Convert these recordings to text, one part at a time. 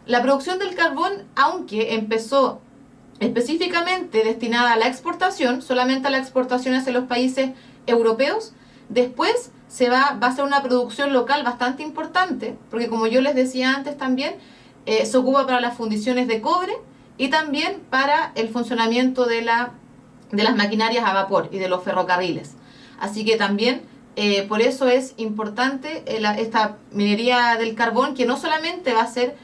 La producción del carbón, aunque empezó específicamente destinada a la exportación, solamente a la exportación hacia los países europeos, después va a ser una producción local bastante importante, porque como yo les decía antes también, se ocupa para las fundiciones de cobre y también para el funcionamiento de las maquinarias a vapor y de los ferrocarriles. Así que también por eso es importante esta minería del carbón, que no solamente va a ser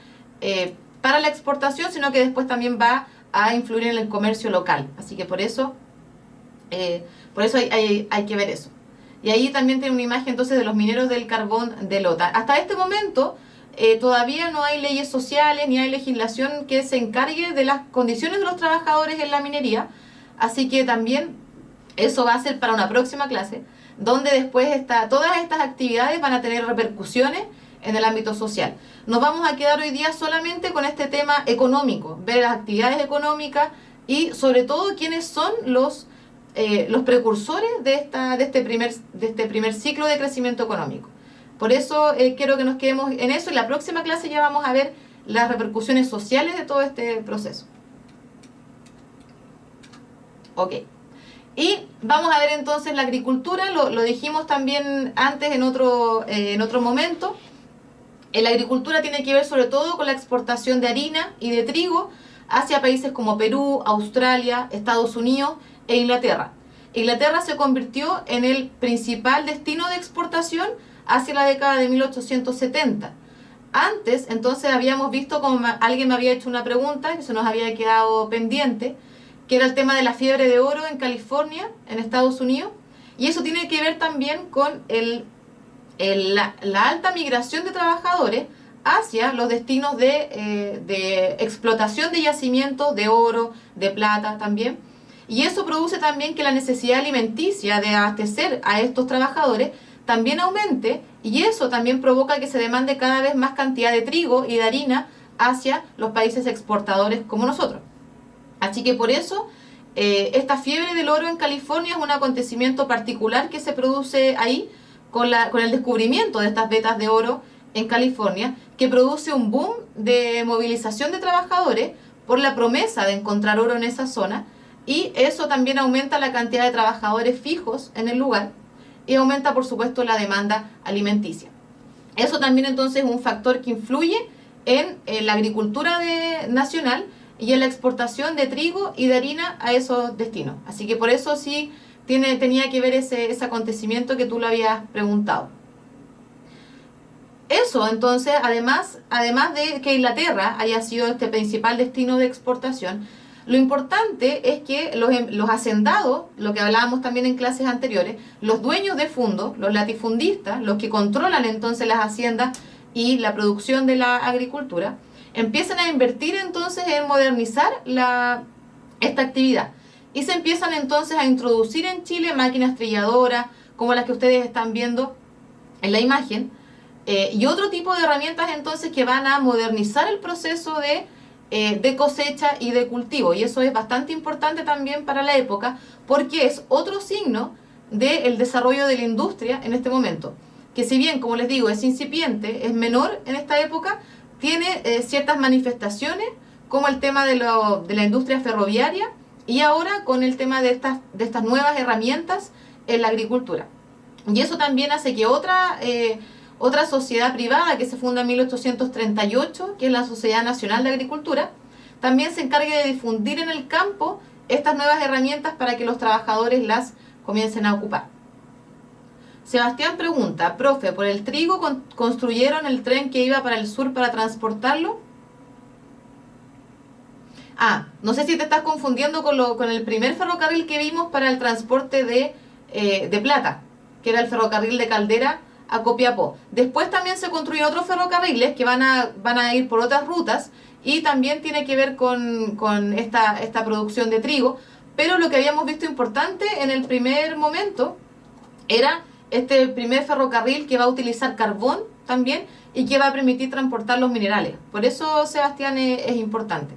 para la exportación, sino que después también va a influir en el comercio local. Así que por eso hay que ver eso. Y ahí también tiene una imagen entonces de los mineros del carbón de Lota. Hasta este momento todavía no hay leyes sociales ni hay legislación que se encargue de las condiciones de los trabajadores en la minería. Así que también eso va a ser para una próxima clase, donde después todas estas actividades van a tener repercusiones en el ámbito social. Nos vamos a quedar hoy día solamente con este tema económico, ver las actividades económicas y sobre todo quiénes son los precursores de este primer ciclo de crecimiento económico. Por eso quiero que nos quedemos en eso. En la próxima clase ya vamos a ver las repercusiones sociales de todo este proceso. Ok. Y vamos a ver entonces la agricultura, lo dijimos también antes en otro momento. La agricultura tiene que ver sobre todo con la exportación de harina y de trigo hacia países como Perú, Australia, Estados Unidos e Inglaterra. Inglaterra se convirtió en el principal destino de exportación hacia la década de 1870. Antes, entonces, habíamos visto, como alguien me había hecho una pregunta que se nos había quedado pendiente, que era el tema de la fiebre de oro en California, en Estados Unidos, y eso tiene que ver también con la alta migración de trabajadores hacia los destinos de explotación de yacimientos de oro, de plata también, y eso produce también que la necesidad alimenticia de abastecer a estos trabajadores también aumente, y eso también provoca que se demande cada vez más cantidad de trigo y de harina hacia los países exportadores como nosotros. Así que por eso esta fiebre del oro en California es un acontecimiento particular que se produce ahí con el descubrimiento de estas vetas de oro en California, que produce un boom de movilización de trabajadores por la promesa de encontrar oro en esa zona, y eso también aumenta la cantidad de trabajadores fijos en el lugar y aumenta por supuesto la demanda alimenticia. Eso también entonces es un factor que influye en la agricultura nacional y en la exportación de trigo y de harina a esos destinos. Así que por eso sí tenía que ver ese acontecimiento que tú lo habías preguntado. Eso entonces, además de que Inglaterra haya sido este principal destino de exportación, lo importante es que los hacendados, lo que hablábamos también en clases anteriores, los dueños de fondos, los latifundistas, los que controlan entonces las haciendas y la producción de la agricultura, empiezan a invertir entonces en modernizar esta actividad. Y se empiezan entonces a introducir en Chile máquinas trilladoras, como las que ustedes están viendo en la imagen, y otro tipo de herramientas entonces que van a modernizar el proceso de cosecha y de cultivo. Y eso es bastante importante también para la época, porque es otro signo del desarrollo de la industria en este momento, que si bien, como les digo, es incipiente, es menor en esta época, tiene ciertas manifestaciones, como el tema de la industria ferroviaria, y ahora con el tema de estas nuevas herramientas en la agricultura. Y eso también hace que otra sociedad privada que se funda en 1838, que es la Sociedad Nacional de Agricultura, también se encargue de difundir en el campo estas nuevas herramientas para que los trabajadores las comiencen a ocupar. Sebastián pregunta, profe, ¿por el trigo construyeron el tren que iba para el sur para transportarlo? No sé si te estás confundiendo con el primer ferrocarril que vimos para el transporte de plata, que era el ferrocarril de Caldera a Copiapó. Después también se construyen otros ferrocarriles que van a ir por otras rutas, y también tiene que ver con esta producción de trigo, pero lo que habíamos visto importante en el primer momento era este primer ferrocarril que va a utilizar carbón también y que va a permitir transportar los minerales. Por eso, Sebastián, es importante.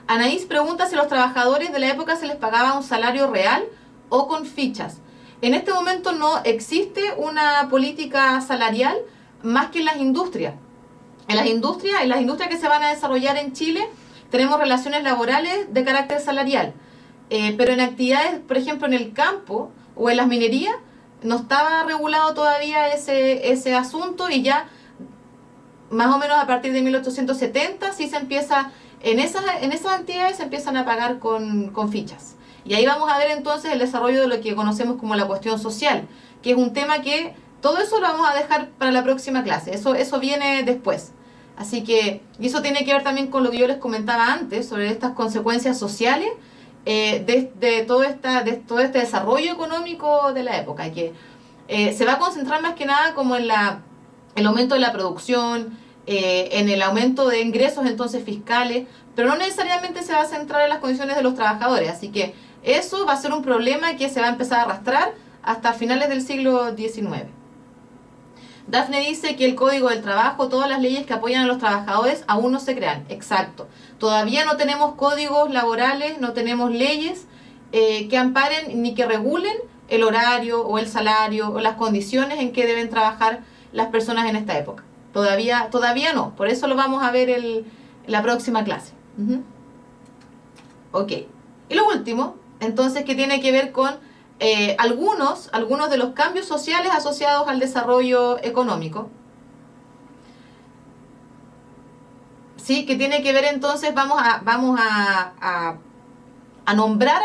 Anaís pregunta si a los trabajadores de la época se les pagaba un salario real o con fichas. En este momento no existe una política salarial más que en las industrias. En las industrias que se van a desarrollar en Chile, tenemos relaciones laborales de carácter salarial. Pero en actividades, por ejemplo, en el campo o en las minerías, no estaba regulado todavía ese asunto, y ya más o menos a partir de 1870 sí se empieza, en esas actividades se empiezan a pagar con fichas. Y ahí vamos a ver entonces el desarrollo de lo que conocemos como la cuestión social, que es un tema que todo eso lo vamos a dejar para la próxima clase, eso viene después. Así que, y eso tiene que ver también con lo que yo les comentaba antes, sobre estas consecuencias sociales de todo este desarrollo económico de la época, que se va a concentrar más que nada como en el aumento de la producción, en el aumento de ingresos entonces fiscales, pero no necesariamente se va a centrar en las condiciones de los trabajadores. Así que eso va a ser un problema que se va a empezar a arrastrar hasta finales del siglo XIX. Dafne dice que el Código del Trabajo, todas las leyes que apoyan a los trabajadores aún no se crean. Exacto. Todavía no tenemos códigos laborales, no tenemos leyes que amparen ni que regulen el horario o el salario o las condiciones en que deben trabajar las personas en esta época. Todavía no. Por eso lo vamos a ver en la próxima clase. Ok. Y lo último, entonces, que tiene que ver con algunos de los cambios sociales asociados al desarrollo económico. Sí, que tiene que ver entonces, vamos a nombrar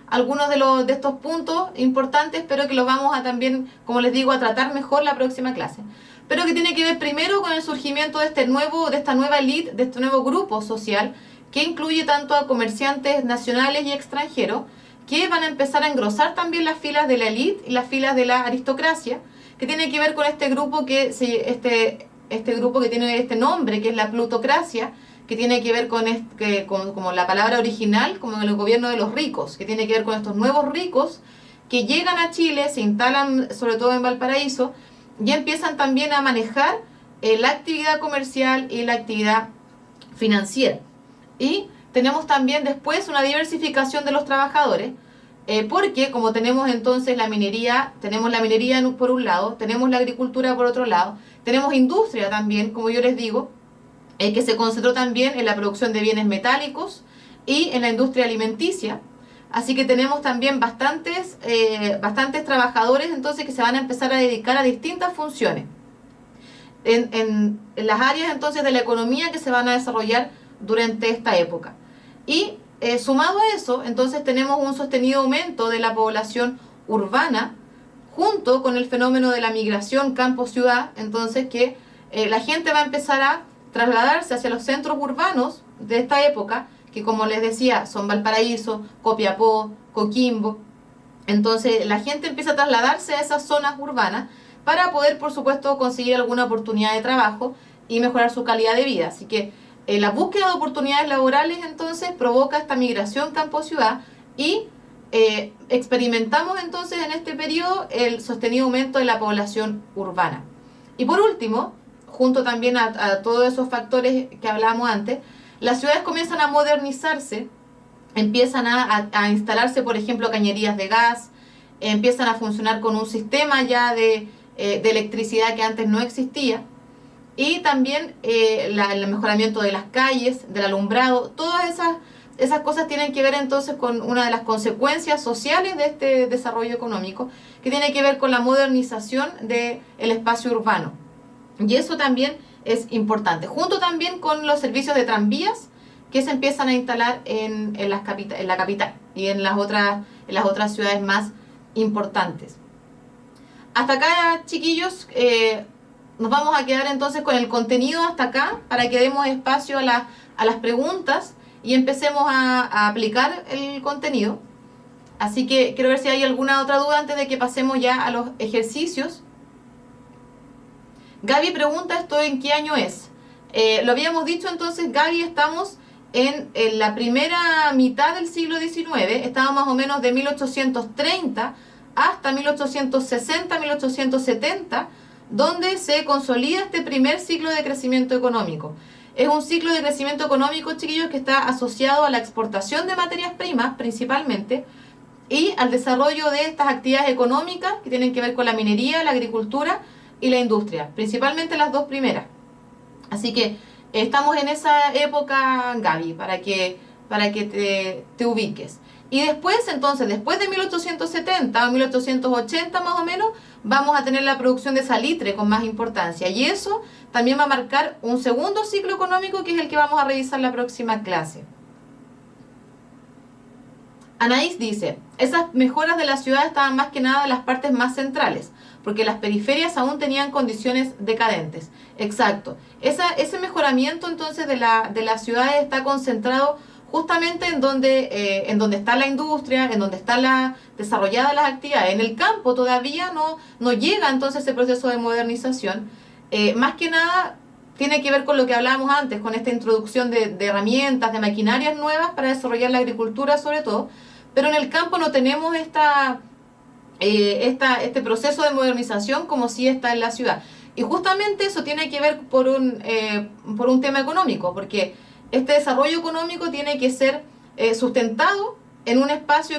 algunos de estos puntos importantes, pero que los vamos a también, como les digo, a tratar mejor la próxima clase. Pero que tiene que ver primero con el surgimiento de esta nueva élite, de este nuevo grupo social, que incluye tanto a comerciantes nacionales y extranjeros, que van a empezar a engrosar también las filas de la élite y las filas de la aristocracia, que tiene que ver con este grupo grupo que tiene este nombre, que es la plutocracia, que tiene que ver con como la palabra original, como el gobierno de los ricos, que tiene que ver con estos nuevos ricos que llegan a Chile, se instalan sobre todo en Valparaíso, y empiezan también a manejar la actividad comercial y la actividad financiera. Y tenemos también después una diversificación de los trabajadores, porque como tenemos entonces tenemos la minería por un lado, tenemos la agricultura por otro lado, tenemos industria también, como yo les digo, que se concentró también en la producción de bienes metálicos y en la industria alimenticia. Así que tenemos también bastantes trabajadores entonces que se van a empezar a dedicar a distintas funciones en las áreas entonces de la economía que se van a desarrollar durante esta época. Y sumado a eso, entonces tenemos un sostenido aumento de la población urbana junto con el fenómeno de la migración campo-ciudad, entonces que la gente va a empezar a trasladarse hacia los centros urbanos de esta época, que como les decía, son Valparaíso, Copiapó, Coquimbo. Entonces la gente empieza a trasladarse a esas zonas urbanas para poder, por supuesto, conseguir alguna oportunidad de trabajo y mejorar su calidad de vida. Así que la búsqueda de oportunidades laborales entonces provoca esta migración campo-ciudad y experimentamos entonces en este periodo el sostenido aumento de la población urbana. Y por último, junto también a todos esos factores que hablábamos antes, las ciudades comienzan a modernizarse, empiezan a instalarse, por ejemplo, cañerías de gas, empiezan a funcionar con un sistema ya de electricidad que antes no existía, y también el mejoramiento de las calles, del alumbrado. Todas esas cosas tienen que ver entonces con una de las consecuencias sociales de este desarrollo económico, que tiene que ver con la modernización del espacio urbano. Y eso también es importante, junto también con los servicios de tranvías que se empiezan a instalar en la capital y en las otras ciudades más importantes. Hasta acá, chiquillos, nos vamos a quedar entonces con el contenido hasta acá, para que demos espacio a las preguntas y empecemos a aplicar el contenido. Así que quiero ver si hay alguna otra duda antes de que pasemos ya a los ejercicios. Gaby pregunta, ¿esto en qué año es? Lo habíamos dicho entonces, Gaby, estamos en la primera mitad del siglo XIX, estamos más o menos de 1830 hasta 1860, 1870, donde se consolida este primer ciclo de crecimiento económico. Es un ciclo de crecimiento económico, chiquillos, que está asociado a la exportación de materias primas principalmente y al desarrollo de estas actividades económicas que tienen que ver con la minería, la agricultura y la industria, principalmente las dos primeras. Así que estamos en esa época, Gaby, para que te ubiques. Y después, entonces, después de 1870 o 1880 más o menos, vamos a tener la producción de salitre con más importancia. Y eso también va a marcar un segundo ciclo económico que es el que vamos a revisar la próxima clase. Anaís dice, esas mejoras de la ciudad estaban más que nada en las partes más centrales, porque las periferias aún tenían condiciones decadentes. Exacto. Ese mejoramiento entonces de las ciudades está concentrado justamente en donde está la industria, en donde están desarrolladas las actividades. En el campo todavía no llega entonces ese proceso de modernización. Más que nada tiene que ver con lo que hablábamos antes, con esta introducción de herramientas, de maquinarias nuevas para desarrollar la agricultura sobre todo, pero en el campo no tenemos este proceso de modernización como sí está en la ciudad. Y justamente eso tiene que ver por un tema económico, porque este desarrollo económico tiene que ser sustentado en un espacio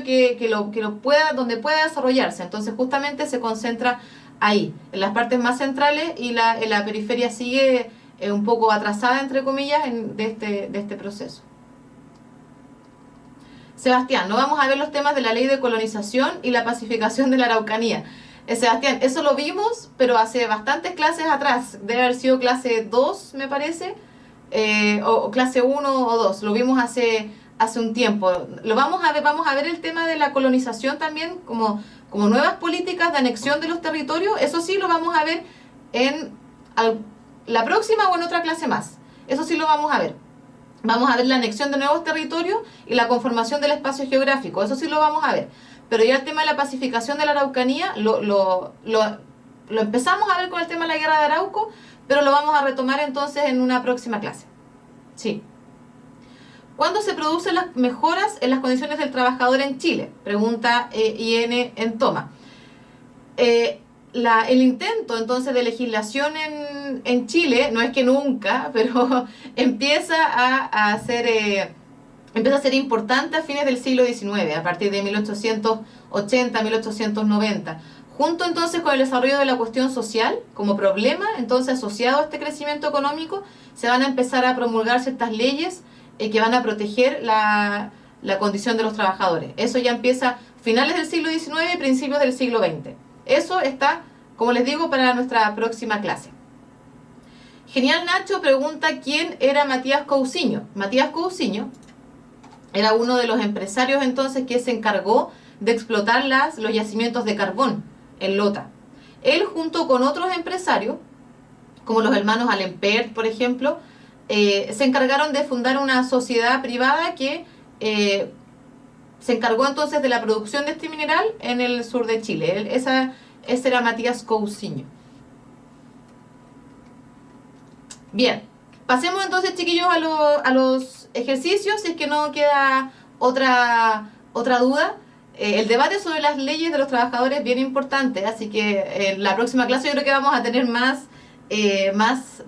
donde pueda desarrollarse. Entonces justamente se concentra ahí, en las partes más centrales, y la periferia sigue un poco atrasada, entre comillas, de este proceso. Sebastián, no vamos a ver los temas de la ley de colonización y la pacificación de la Araucanía. Sebastián, eso lo vimos, pero hace bastantes clases atrás. Debe haber sido clase 2, me parece, o clase 1 o 2. Lo vimos hace un tiempo. Vamos a ver el tema de la colonización también como nuevas políticas de anexión de los territorios. Eso sí lo vamos a ver en la próxima o en otra clase más. Eso sí lo vamos a ver. Vamos a ver la anexión de nuevos territorios y la conformación del espacio geográfico. Eso sí lo vamos a ver. Pero ya el tema de la pacificación de la Araucanía lo empezamos a ver con el tema de la guerra de Arauco, pero lo vamos a retomar entonces en una próxima clase. Sí. ¿Cuándo se producen las mejoras en las condiciones del trabajador en Chile? Pregunta IN en toma. El intento entonces de legislación en Chile, no es que nunca, pero empieza a ser importante a fines del siglo XIX, a partir de 1880, 1890. Junto entonces con el desarrollo de la cuestión social como problema, entonces asociado a este crecimiento económico, se van a empezar a promulgar ciertas leyes que van a proteger la condición de los trabajadores. Eso ya empieza a finales del siglo XIX y principios del siglo XX. Eso está, como les digo, para nuestra próxima clase. Genial Nacho pregunta quién era Matías Cousiño. Matías Cousiño era uno de los empresarios entonces que se encargó de explotar los yacimientos de carbón en Lota. Él junto con otros empresarios, como los hermanos Alempert, por ejemplo, se encargaron de fundar una sociedad privada que se encargó entonces de la producción de este mineral en el sur de Chile. Ese era Matías Cousiño. Bien, pasemos entonces, chiquillos, a los ejercicios, si es que no queda otra duda. El debate sobre las leyes de los trabajadores es bien importante, así que en la próxima clase yo creo que vamos a tener más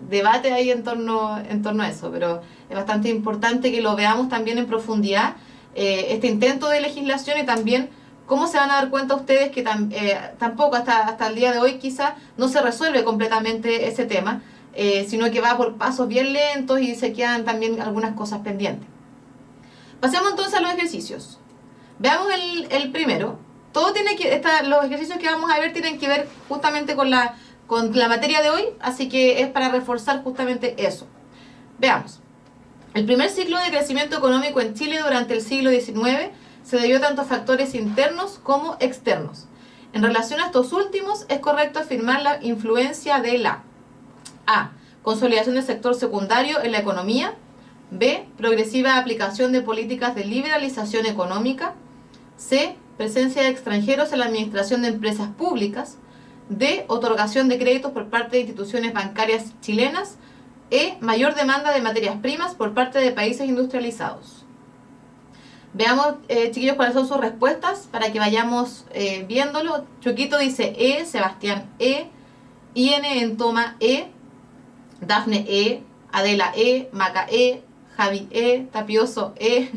debate ahí en torno a eso, pero es bastante importante que lo veamos también en profundidad, este intento de legislación, y también cómo se van a dar cuenta ustedes que tampoco hasta el día de hoy quizá no se resuelve completamente ese tema, sino que va por pasos bien lentos y se quedan también algunas cosas pendientes. Pasemos entonces a los ejercicios. Veamos el primero. Los ejercicios que vamos a ver tienen que ver justamente con la materia de hoy, así que es para reforzar justamente eso. Veamos. El primer ciclo de crecimiento económico en Chile durante el siglo XIX se debió tanto a factores internos como externos. En relación a estos últimos, es correcto afirmar la influencia de la A. Consolidación del sector secundario en la economía. B. Progresiva aplicación de políticas de liberalización económica. C. Presencia de extranjeros en la administración de empresas públicas. D. Otorgación de créditos por parte de instituciones bancarias chilenas. E. Mayor demanda de materias primas por parte de países industrializados. Veamos, chiquillos, cuáles son sus respuestas para que vayamos viéndolo. Chuquito dice E, Sebastián E, IN en toma E, Dafne E, Adela E, Maca E, Javi E, Tapioso E,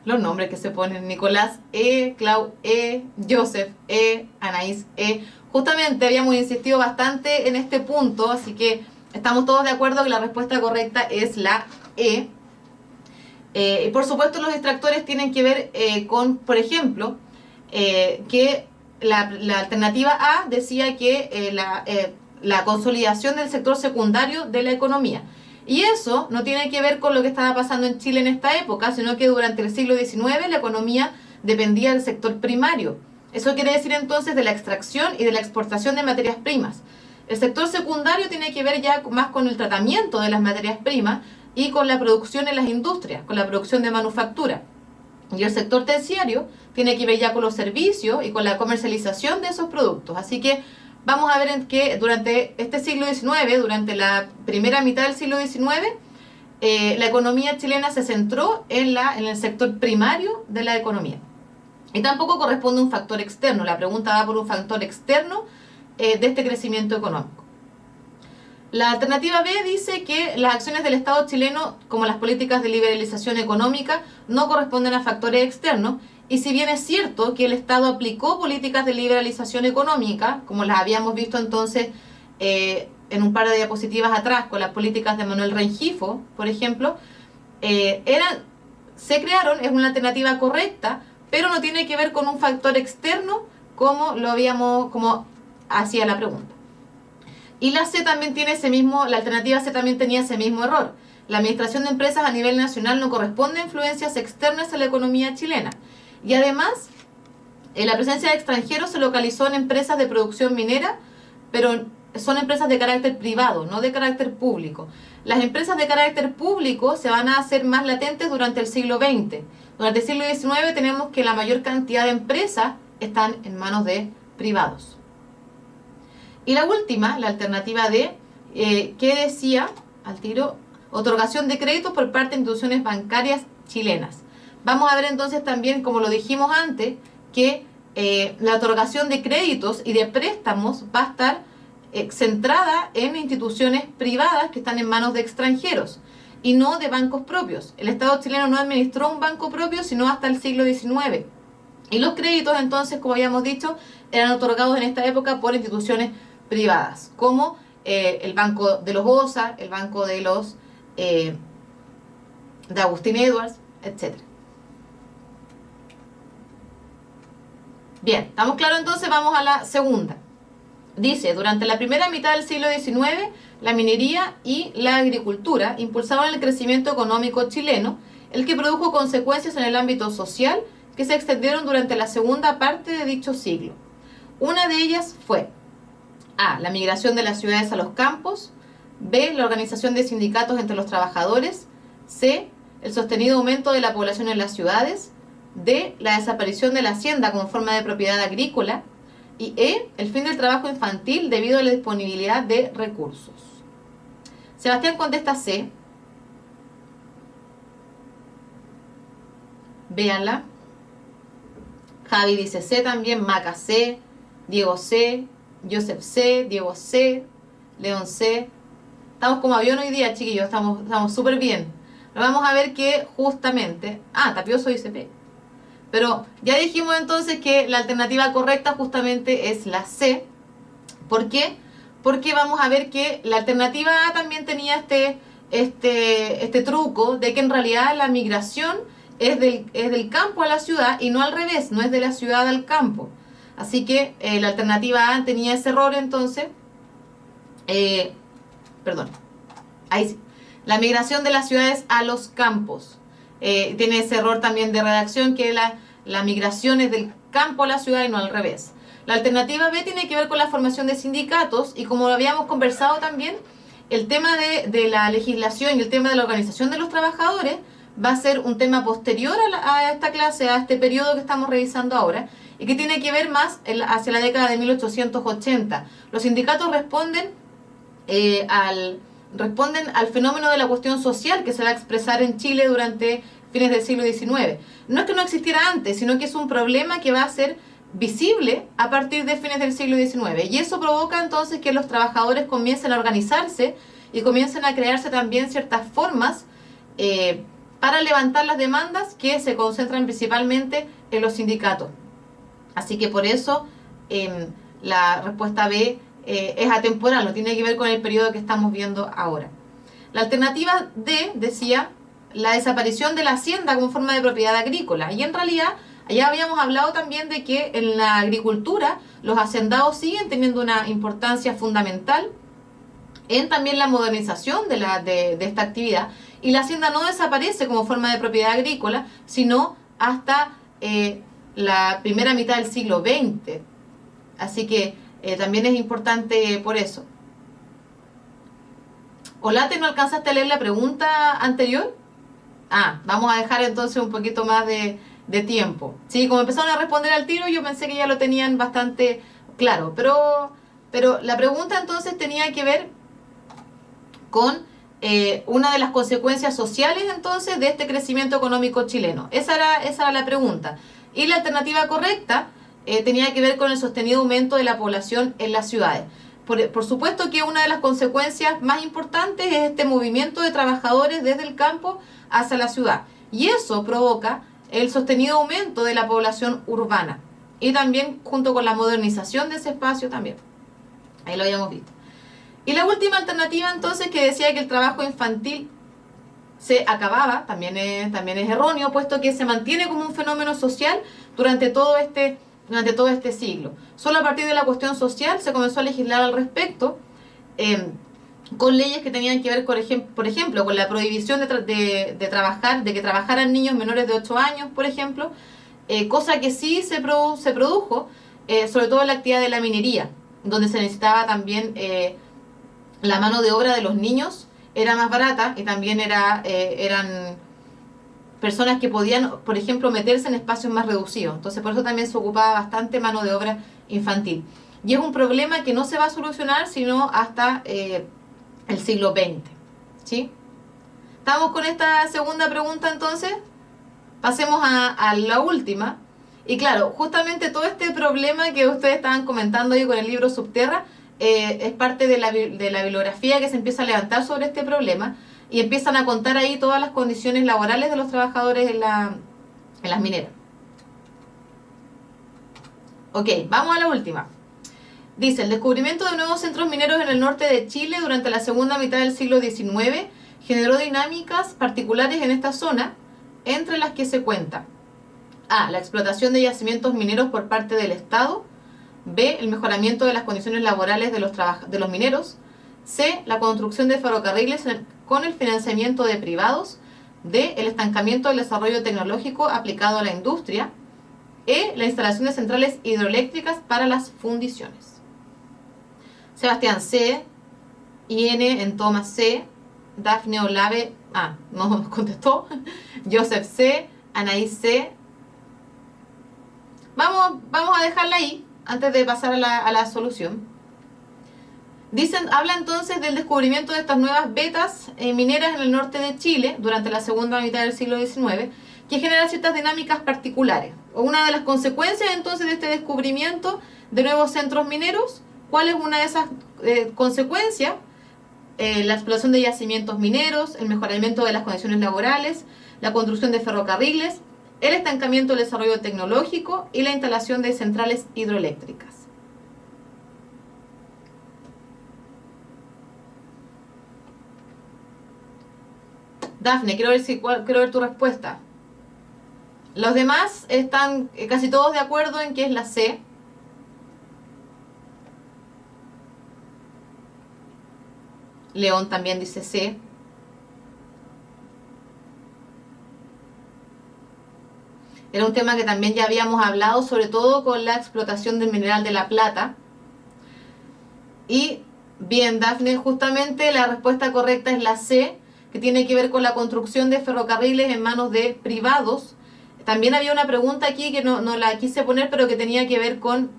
los nombres que se ponen, Nicolás E, Clau E, Joseph E, Anaís E. Justamente habíamos insistido bastante en este punto, así que estamos todos de acuerdo que la respuesta correcta es la E. Y por supuesto los distractores tienen que ver con, por ejemplo, que la alternativa A decía que la consolidación del sector secundario de la economía. Y eso no tiene que ver con lo que estaba pasando en Chile en esta época, sino que durante el siglo XIX la economía dependía del sector primario. Eso quiere decir entonces de la extracción y de la exportación de materias primas. El sector secundario tiene que ver ya más con el tratamiento de las materias primas y con la producción en las industrias, con la producción de manufactura. Y el sector terciario tiene que ver ya con los servicios y con la comercialización de esos productos. Así que vamos a ver que durante este siglo XIX, durante la primera mitad del siglo XIX, la economía chilena se centró en el sector primario de la economía. Y tampoco corresponde a un factor externo. La pregunta va por un factor externo de este crecimiento económico. La alternativa B dice que las acciones del Estado chileno, como las políticas de liberalización económica, no corresponden a factores externos. Y si bien es cierto que el Estado aplicó políticas de liberalización económica, como las habíamos visto entonces en un par de diapositivas atrás, con las políticas de Manuel Rengifo, por ejemplo, se crearon, es una alternativa correcta, pero no tiene que ver con un factor externo como hacía la pregunta. Y la C también tiene la alternativa C también tenía ese mismo error. La administración de empresas a nivel nacional no corresponde a influencias externas a la economía chilena. Y además, la presencia de extranjeros se localizó en empresas de producción minera, pero son empresas de carácter privado, no de carácter público. Las empresas de carácter público se van a hacer más latentes durante el siglo XX. Durante el siglo XIX tenemos que la mayor cantidad de empresas están en manos de privados. Y la última, la alternativa D, que decía, al tiro, otorgación de créditos por parte de instituciones bancarias chilenas. Vamos a ver entonces también, como lo dijimos antes, que la otorgación de créditos y de préstamos va a estar centrada en instituciones privadas que están en manos de extranjeros y no de bancos propios. El Estado chileno no administró un banco propio sino hasta el siglo XIX. Y los créditos entonces, como habíamos dicho, eran otorgados en esta época por instituciones privadas, como el Banco de los OSA, el Banco de Agustín Edwards, etc. Bien, ¿estamos claros entonces? Vamos a la segunda. Dice, durante la primera mitad del siglo XIX, la minería y la agricultura impulsaron el crecimiento económico chileno, el que produjo consecuencias en el ámbito social que se extendieron durante la segunda parte de dicho siglo. Una de ellas fue A. La migración de las ciudades a los campos. B. La organización de sindicatos entre los trabajadores. C. El sostenido aumento de la población en las ciudades. D. La desaparición de la hacienda como forma de propiedad agrícola. Y E. El fin del trabajo infantil debido a la disponibilidad de recursos. Sebastián contesta C. Véanla. Javi dice C también. Maca C. Diego C. Joseph C, Diego C, León C. Estamos como avión hoy día, chiquillos, estamos súper bien. Pero vamos a ver que justamente... Tapioso dice P. Pero ya dijimos entonces que la alternativa correcta justamente es la C. ¿Por qué? Porque vamos a ver que la alternativa A también tenía este truco de que en realidad la migración es del campo a la ciudad y no al revés, no es de la ciudad al campo. Así que la alternativa A tenía ese error entonces. Ahí sí. La migración de las ciudades a los campos. Tiene ese error también de redacción que la migración es del campo a la ciudad y no al revés. La alternativa B tiene que ver con la formación de sindicatos y como lo habíamos conversado también, el tema de la legislación y el tema de la organización de los trabajadores va a ser un tema posterior a esta clase, a este periodo que estamos revisando ahora, y que tiene que ver más hacia la década de 1880. Los sindicatos responden al fenómeno de la cuestión social que se va a expresar en Chile durante fines del siglo XIX. No es que no existiera antes, sino que es un problema que va a ser visible a partir de fines del siglo XIX. Y eso provoca entonces que los trabajadores comiencen a organizarse y comienzan a crearse también ciertas formas para levantar las demandas que se concentran principalmente en los sindicatos. Así que por eso la respuesta B es atemporal, no tiene que ver con el periodo que estamos viendo ahora. La alternativa D decía la desaparición de la hacienda como forma de propiedad agrícola. Y en realidad, allá habíamos hablado también de que en la agricultura los hacendados siguen teniendo una importancia fundamental en también la modernización de esta actividad. Y la hacienda no desaparece como forma de propiedad agrícola, sino hasta la primera mitad del siglo XX. Así que también es importante por eso. Olate, ¿no alcanzaste a leer la pregunta anterior? Vamos a dejar entonces un poquito más de tiempo. Sí, como empezaron a responder al tiro, yo pensé que ya lo tenían bastante claro. Pero la pregunta entonces tenía que ver con una de las consecuencias sociales entonces de este crecimiento económico chileno. Esa era la pregunta. Y la alternativa correcta tenía que ver con el sostenido aumento de la población en las ciudades. Por supuesto que una de las consecuencias más importantes es este movimiento de trabajadores desde el campo hacia la ciudad. Y eso provoca el sostenido aumento de la población urbana. Y también junto con la modernización de ese espacio también. Ahí lo habíamos visto. Y la última alternativa entonces que decía que el trabajo infantil se acababa, también es erróneo, puesto que se mantiene como un fenómeno social durante todo este siglo. Solo a partir de la cuestión social se comenzó a legislar al respecto, con leyes que tenían que ver, por ejemplo, con la prohibición de que trabajaran niños menores de 8 años, por ejemplo, cosa que sí se produjo, sobre todo en la actividad de la minería, donde se necesitaba también la mano de obra de los niños, era más barata y también eran personas que podían, por ejemplo, meterse en espacios más reducidos. Entonces, por eso también se ocupaba bastante mano de obra infantil. Y es un problema que no se va a solucionar sino hasta el siglo XX. ¿Sí? ¿Estamos con esta segunda pregunta entonces? Pasemos a la última. Y claro, justamente todo este problema que ustedes estaban comentando ahí con el libro Subterra es parte de la bibliografía que se empieza a levantar sobre este problema. Y empiezan a contar ahí todas las condiciones laborales de los trabajadores en las mineras. Ok, vamos a la última. Dice, el descubrimiento de nuevos centros mineros en el norte de Chile durante la segunda mitad del siglo XIX generó dinámicas particulares en esta zona, entre las que se cuenta la explotación de yacimientos mineros por parte del Estado, B, el mejoramiento de las condiciones laborales de los mineros, C, la construcción de ferrocarriles con el financiamiento de privados, D, el estancamiento del desarrollo tecnológico aplicado a la industria, E, la instalación de centrales hidroeléctricas para las fundiciones. Sebastián C, IN en Tomás C, Dafne Olave, no contestó, Joseph C, Anaís C. Vamos a dejarla ahí antes de pasar a la solución. Habla entonces del descubrimiento de estas nuevas vetas mineras en el norte de Chile durante la segunda mitad del siglo XIX, que generan ciertas dinámicas particulares. Una de las consecuencias entonces de este descubrimiento de nuevos centros mineros, ¿cuál es una de esas consecuencias? La explotación de yacimientos mineros, el mejoramiento de las condiciones laborales, la construcción de ferrocarriles, el estancamiento del desarrollo tecnológico y la instalación de centrales hidroeléctricas. Dafne, quiero ver tu respuesta. Los demás están casi todos de acuerdo en que es la C. León también dice C. Era un tema que también ya habíamos hablado, sobre todo con la explotación del mineral de la plata. Y bien, Dafne, justamente la respuesta correcta es la C, que tiene que ver con la construcción de ferrocarriles en manos de privados. También había una pregunta aquí que no la quise poner, pero que tenía que ver con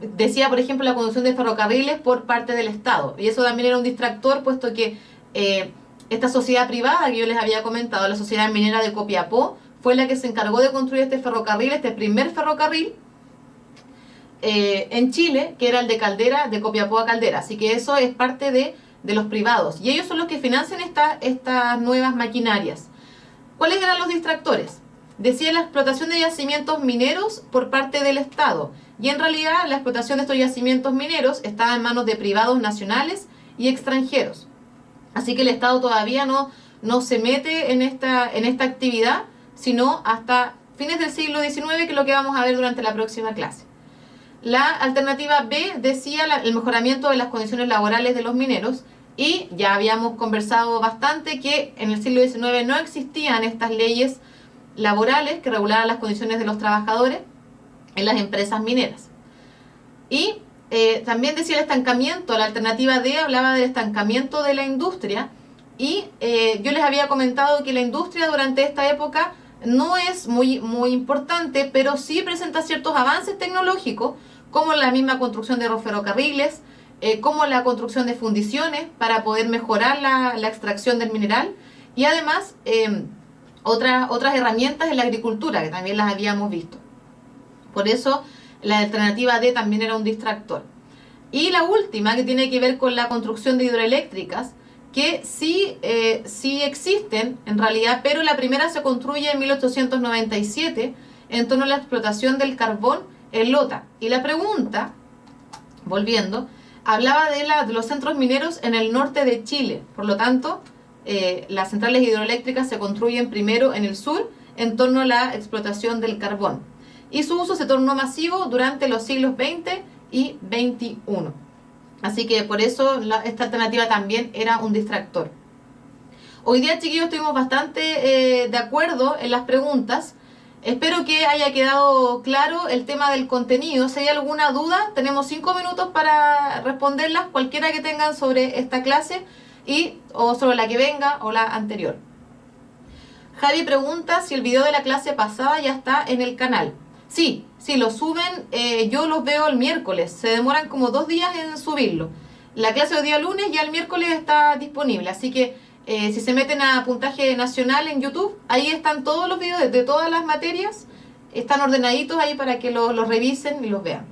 decía, por ejemplo, la construcción de ferrocarriles por parte del Estado. Y eso también era un distractor, puesto que esta sociedad privada que yo les había comentado, la Sociedad Minera de Copiapó, fue la que se encargó de construir este ferrocarril, este primer ferrocarril, en Chile, que era el de Caldera, de Copiapó a Caldera. Así que eso es parte de los privados. Y ellos son los que financian estas nuevas maquinarias. ¿Cuáles eran los distractores? Decía la explotación de yacimientos mineros por parte del Estado. Y en realidad la explotación de estos yacimientos mineros estaba en manos de privados nacionales y extranjeros. Así que el Estado todavía no se mete en esta actividad, sino hasta fines del siglo XIX, que es lo que vamos a ver durante la próxima clase. La alternativa B decía el mejoramiento de las condiciones laborales de los mineros, y ya habíamos conversado bastante que en el siglo XIX no existían estas leyes laborales que regularan las condiciones de los trabajadores en las empresas mineras. Y también decía el estancamiento, la alternativa D hablaba del estancamiento de la industria, y yo les había comentado que la industria durante esta época no es muy importante, pero sí presenta ciertos avances tecnológicos, como la misma construcción de ferrocarriles, como la construcción de fundiciones para poder mejorar la extracción del mineral, y además otras herramientas en la agricultura, que también las habíamos visto. Por eso la alternativa D también era un distractor. Y la última, que tiene que ver con la construcción de hidroeléctricas, que sí existen en realidad, pero la primera se construye en 1897 en torno a la explotación del carbón en Lota. Y la pregunta, volviendo, hablaba de los centros mineros en el norte de Chile. Por lo tanto, las centrales hidroeléctricas se construyen primero en el sur en torno a la explotación del carbón. Y su uso se tornó masivo durante los siglos XX y XXI. Así que por eso esta alternativa también era un distractor. Hoy día, chiquillos, estuvimos bastante de acuerdo en las preguntas. Espero que haya quedado claro el tema del contenido. Si hay alguna duda, tenemos 5 minutos para responderlas, cualquiera que tengan sobre esta clase o sobre la que venga o la anterior. Javi pregunta si el video de la clase pasada ya está en el canal. Sí, lo suben, yo los veo el miércoles, se demoran como 2 días en subirlo. La clase de día lunes ya el miércoles está disponible, así que si se meten a Puntaje Nacional en YouTube, ahí están todos los videos de todas las materias, están ordenaditos ahí para que los revisen y los vean.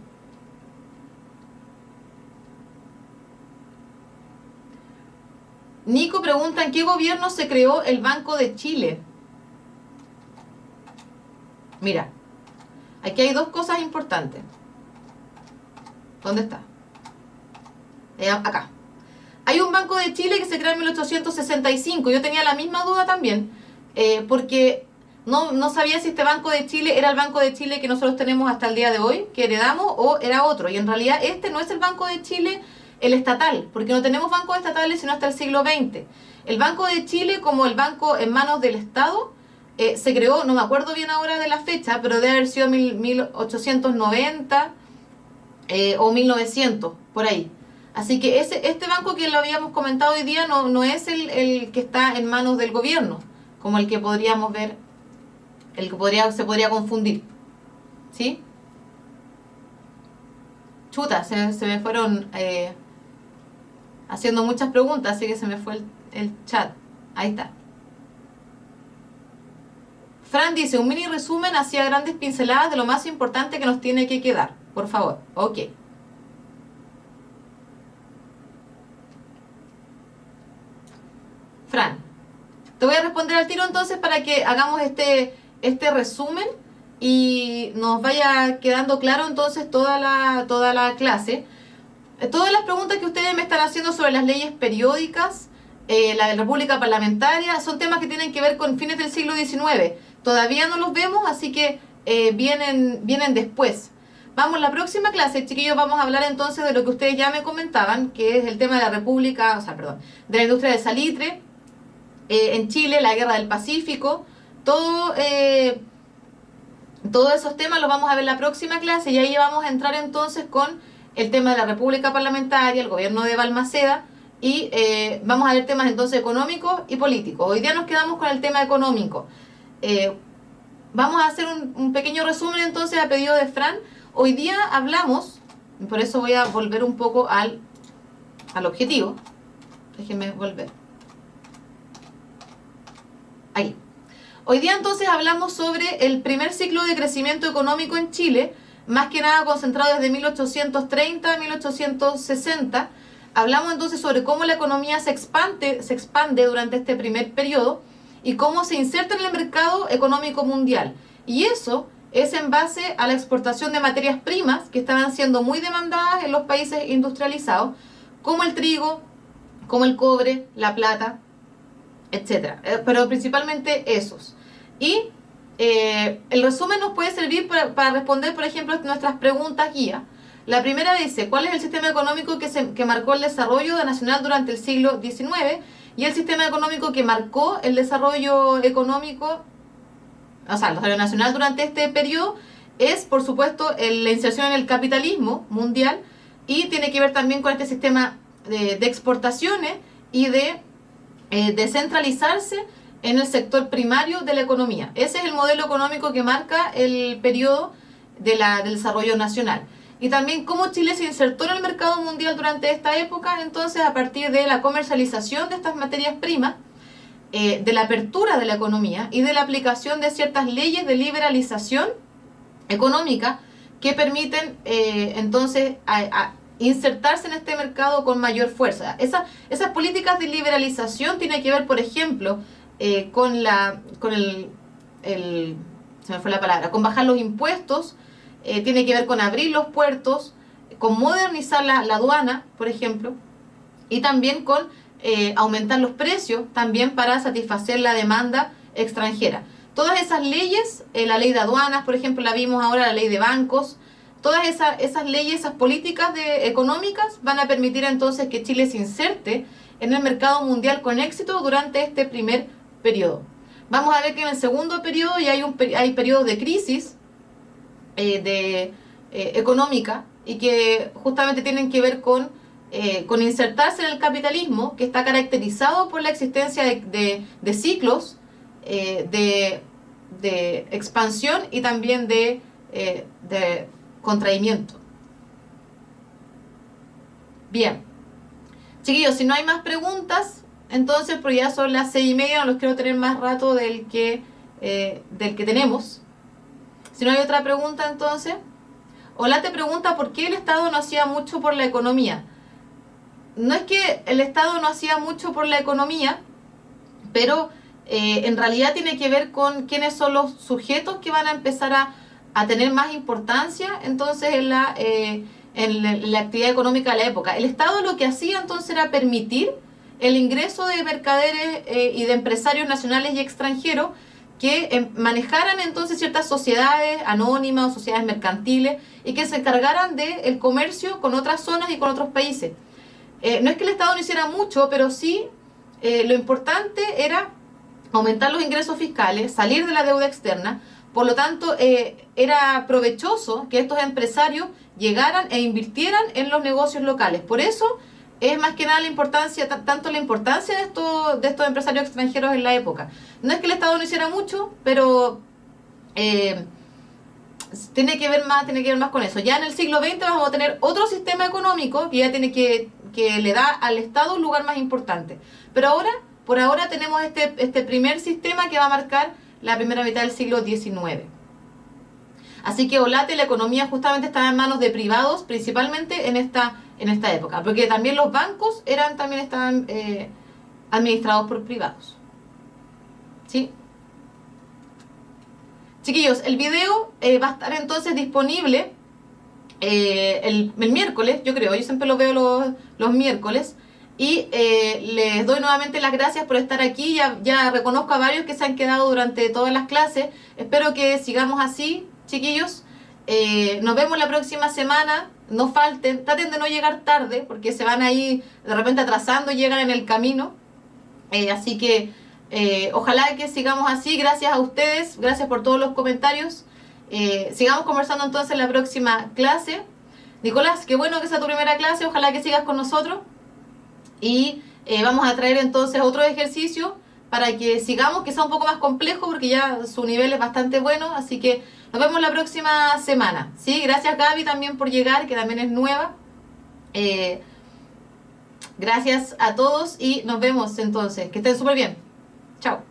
Nico pregunta, ¿en qué gobierno se creó el Banco de Chile? Mira, aquí hay 2 cosas importantes. ¿Dónde está? Acá. Hay un Banco de Chile que se creó en 1865. Yo tenía la misma duda también, porque no sabía si este Banco de Chile era el Banco de Chile que nosotros tenemos hasta el día de hoy, que heredamos, o era otro. Y en realidad este no es el Banco de Chile, el estatal, porque no tenemos bancos estatales sino hasta el siglo XX. El Banco de Chile, como el banco en manos del Estado, se creó, no me acuerdo bien ahora de la fecha, pero debe haber sido 1890 o 1900, por ahí. Así que este banco que lo habíamos comentado hoy día no es el que está en manos del gobierno, como el que podríamos ver, el que se podría confundir. ¿Sí? Chuta, se me fueron haciendo muchas preguntas, así que se me fue el chat. Ahí está. Fran dice, un mini resumen hacia grandes pinceladas de lo más importante que nos tiene que quedar. Por favor. Ok. Fran, te voy a responder al tiro entonces para que hagamos este resumen y nos vaya quedando claro entonces toda la clase. Todas las preguntas que ustedes me están haciendo sobre las leyes periódicas, la de la República Parlamentaria, son temas que tienen que ver con fines del siglo XIX. Todavía no los vemos, así que vienen después. Vamos, la próxima clase, chiquillos, vamos a hablar entonces de lo que ustedes ya me comentaban, que es el tema de la República, de la industria del salitre, en Chile, la Guerra del Pacífico, todos esos temas los vamos a ver en la próxima clase, y ahí vamos a entrar entonces con el tema de la República Parlamentaria, el gobierno de Balmaceda, y vamos a ver temas entonces económicos y políticos. Hoy día nos quedamos con el tema económico. Vamos a hacer un pequeño resumen entonces a pedido de Fran. Hoy día hablamos, y por eso voy a volver un poco al objetivo. Déjenme volver. Ahí. Hoy día entonces hablamos sobre el primer ciclo de crecimiento económico en Chile, más que nada concentrado desde 1830 a 1860. Hablamos entonces sobre cómo la economía se expande durante este primer periodo y cómo se inserta en el mercado económico mundial. Y eso es en base a la exportación de materias primas que estaban siendo muy demandadas en los países industrializados, como el trigo, como el cobre, la plata, etcétera, pero principalmente esos. Y el resumen nos puede servir para responder, por ejemplo, nuestras preguntas guía. La primera dice, ¿cuál es el sistema económico que marcó el desarrollo nacional durante el siglo XIX? Y el sistema económico que marcó el desarrollo económico, o sea, el desarrollo nacional durante este periodo, es, por supuesto, la inserción en el capitalismo mundial y tiene que ver también con este sistema de exportaciones y de descentralizarse en el sector primario de la economía. Ese es el modelo económico que marca el periodo del desarrollo nacional. Y también cómo Chile se insertó en el mercado mundial durante esta época, entonces a partir de la comercialización de estas materias primas, de la apertura de la economía y de la aplicación de ciertas leyes de liberalización económica que permiten entonces insertarse en este mercado con mayor fuerza. Esas políticas de liberalización tienen que ver, por ejemplo, con se me fue la palabra, con bajar los impuestos, tiene que ver con abrir los puertos, con modernizar la aduana, por ejemplo, y también con aumentar los precios, también para satisfacer la demanda extranjera. Todas esas leyes, la ley de aduanas, por ejemplo, la vimos ahora, la ley de bancos, todas esas leyes, esas políticas económicas van a permitir entonces que Chile se inserte en el mercado mundial con éxito durante este primer periodo. Vamos a ver que en el segundo periodo ya hay periodos de crisis económica y que justamente tienen que ver con insertarse en el capitalismo, que está caracterizado por la existencia de ciclos de expansión y también de contraimiento. Bien, chiquillos, si no hay más preguntas, entonces, porque ya son las 6:30, no los quiero tener más rato del que tenemos. Si no hay otra pregunta, entonces, Hola te pregunta por qué el Estado no hacía mucho por la economía. No es que el Estado no hacía mucho por la economía, pero en realidad tiene que ver con quiénes son los sujetos que van a empezar a tener más importancia entonces en la actividad económica de la época. El Estado lo que hacía entonces era permitir el ingreso de mercaderes y de empresarios nacionales y extranjeros que manejaran entonces ciertas sociedades anónimas o sociedades mercantiles y que se encargaran del comercio con otras zonas y con otros países. No es que el Estado no hiciera mucho, pero sí lo importante era aumentar los ingresos fiscales, salir de la deuda externa. Por lo tanto, era provechoso que estos empresarios llegaran e invirtieran en los negocios locales. Por eso es más que nada la importancia, tanto la importancia de estos empresarios extranjeros en la época. No es que el Estado no hiciera mucho, pero tiene que ver más con eso. Ya en el siglo XX vamos a tener otro sistema económico que ya tiene que le da al Estado un lugar más importante. Pero por ahora tenemos este primer sistema que va a marcar la primera mitad del siglo XIX. Así que Olate, la economía justamente estaba en manos de privados, principalmente en esta época, porque también los bancos estaban administrados por privados. ¿Sí? Chiquillos, el video va a estar entonces disponible el miércoles, yo creo, yo siempre lo veo los miércoles. Y les doy nuevamente las gracias por estar aquí. Ya reconozco a varios que se han quedado durante todas las clases. Espero que sigamos así, chiquillos. Nos vemos la próxima semana. No falten, traten de no llegar tarde, porque se van ahí de repente atrasando y llegan en el camino. Así que ojalá que sigamos así. Gracias a ustedes, gracias por todos los comentarios. Sigamos conversando entonces en la próxima clase. Nicolás, qué bueno que sea tu primera clase. Ojalá que sigas con nosotros. Y vamos a traer entonces otro ejercicio para que sigamos, que sea un poco más complejo porque ya su nivel es bastante bueno. Así que nos vemos la próxima semana. ¿Sí? Gracias Gaby también por llegar, que también es nueva. Gracias a todos y nos vemos entonces. Que estén súper bien. Chao.